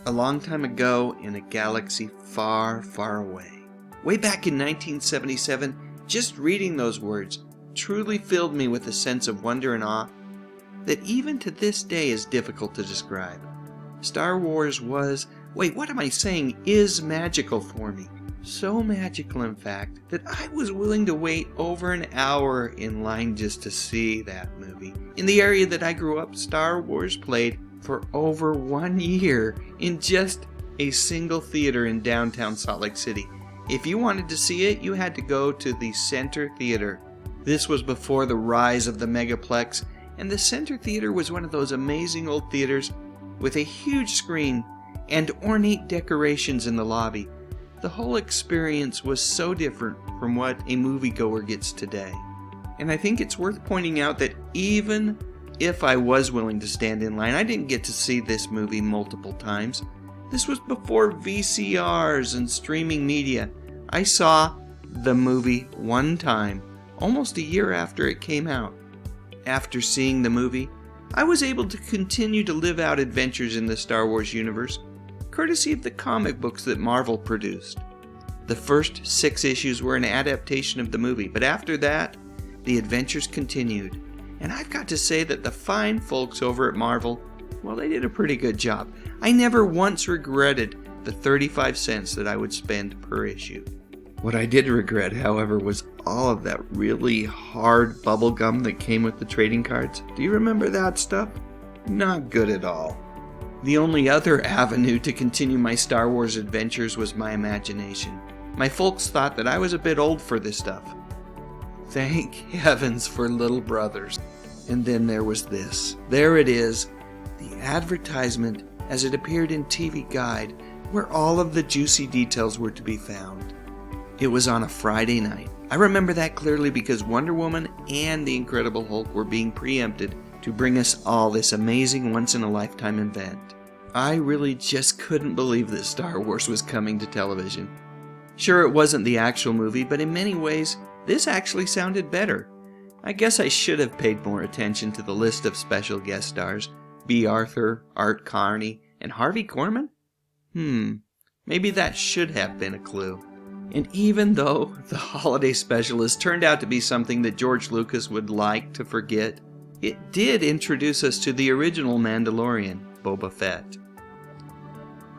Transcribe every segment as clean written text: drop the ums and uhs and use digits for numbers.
A long time ago in a galaxy far, far away. Way back in 1977, just reading those words truly filled me with a sense of wonder and awe that even to this day is difficult to describe. Star Wars is magical for me. So magical, in fact, that I was willing to wait over an hour in line just to see that movie. In the area that I grew up, Star Wars played for over 1 year in just a single theater in downtown Salt Lake City. If you wanted to see it, you had to go to the Center Theater. This was before the rise of the Megaplex, and the Center Theater was one of those amazing old theaters with a huge screen and ornate decorations in the lobby. The whole experience was so different from what a moviegoer gets today. And I think it's worth pointing out that even if I was willing to stand in line, I didn't get to see this movie multiple times. This was before VCRs and streaming media. I saw the movie one time, almost a year after it came out. After seeing the movie, I was able to continue to live out adventures in the Star Wars universe, courtesy of the comic books that Marvel produced. The first 6 issues were an adaptation of the movie, but after that, the adventures continued. And I've got to say that the fine folks over at Marvel, well, they did a pretty good job. I never once regretted the 35 cents that I would spend per issue. What I did regret, however, was all of that really hard bubble gum that came with the trading cards. Do you remember that stuff? Not good at all. The only other avenue to continue my Star Wars adventures was my imagination. My folks thought that I was a bit old for this stuff. Thank heavens for little brothers. And then there was this. There it is, the advertisement as it appeared in TV Guide, where all of the juicy details were to be found. It was on a Friday night. I remember that clearly because Wonder Woman and the Incredible Hulk were being preempted to bring us all this amazing once-in-a-lifetime event. I really just couldn't believe that Star Wars was coming to television. Sure, it wasn't the actual movie, but in many ways, this actually sounded better. I guess I should have paid more attention to the list of special guest stars. B. Arthur, Art Carney, and Harvey Korman? Maybe that should have been a clue. And even though the holiday specialist turned out to be something that George Lucas would like to forget, it did introduce us to the original Mandalorian, Boba Fett.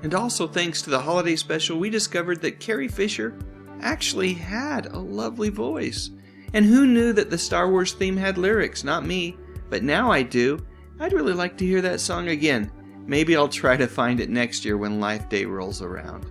And also thanks to the holiday special, we discovered that Carrie Fisher actually had a lovely voice. And who knew that the Star Wars theme had lyrics? Not me, but now I do. I'd really like to hear that song again. Maybe I'll try to find it next year when Life Day rolls around.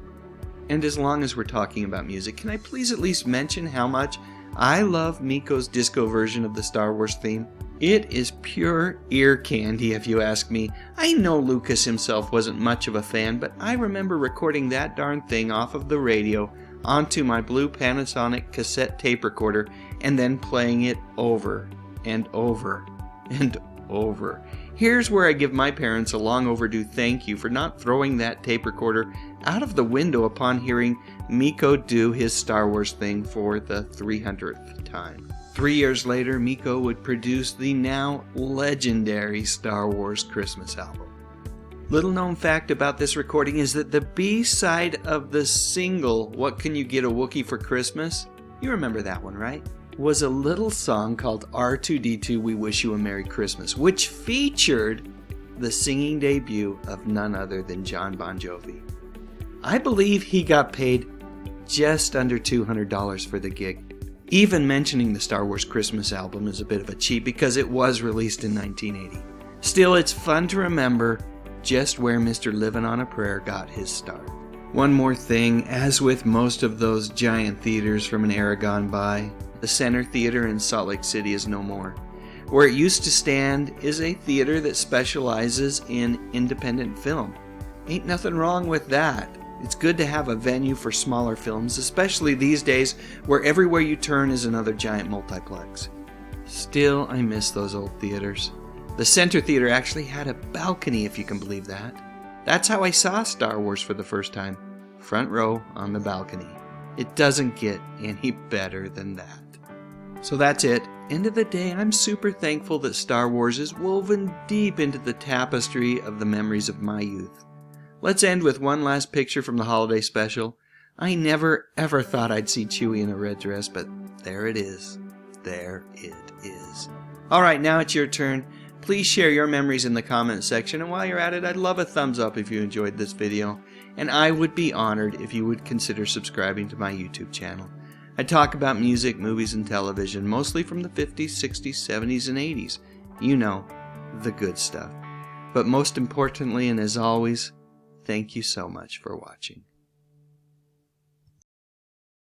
And as long as we're talking about music, can I please at least mention how much I love Miko's disco version of the Star Wars theme? It is pure ear candy, if you ask me. I know Lucas himself wasn't much of a fan, but I remember recording that darn thing off of the radio onto my blue Panasonic cassette tape recorder and then playing it over and over and over. Here's where I give my parents a long overdue thank you for not throwing that tape recorder out of the window upon hearing Miko do his Star Wars thing for the 300th time. 3 years later, Miko would produce the now legendary Star Wars Christmas album. Little known fact about this recording is that the B-side of the single, What Can You Get a Wookiee for Christmas? You remember that one, right? Was a little song called R2-D2 We Wish You a Merry Christmas, which featured the singing debut of none other than Jon Bon Jovi. I believe he got paid just under $200 for the gig. Even mentioning the Star Wars Christmas album is a bit of a cheat because it was released in 1980. Still, it's fun to remember just where Mr. Livin' on a Prayer got his start. One more thing, as with most of those giant theaters from an era gone by, the Center Theater in Salt Lake City is no more. Where it used to stand is a theater that specializes in independent film. Ain't nothing wrong with that. It's good to have a venue for smaller films, especially these days where everywhere you turn is another giant multiplex. Still, I miss those old theaters. The Center Theater actually had a balcony, if you can believe that. That's how I saw Star Wars for the first time. Front row on the balcony. It doesn't get any better than that. So that's it. End of the day, I'm super thankful that Star Wars is woven deep into the tapestry of the memories of my youth. Let's end with one last picture from the holiday special. I never ever thought I'd see Chewie in a red dress, but there it is. There it is. Alright, now it's your turn. Please share your memories in the comment section, and while you're at it, I'd love a thumbs up if you enjoyed this video, and I would be honored if you would consider subscribing to my YouTube channel. I talk about music, movies, and television, mostly from the 50s, 60s, 70s, and 80s. You know, the good stuff. But most importantly, and as always, thank you so much for watching.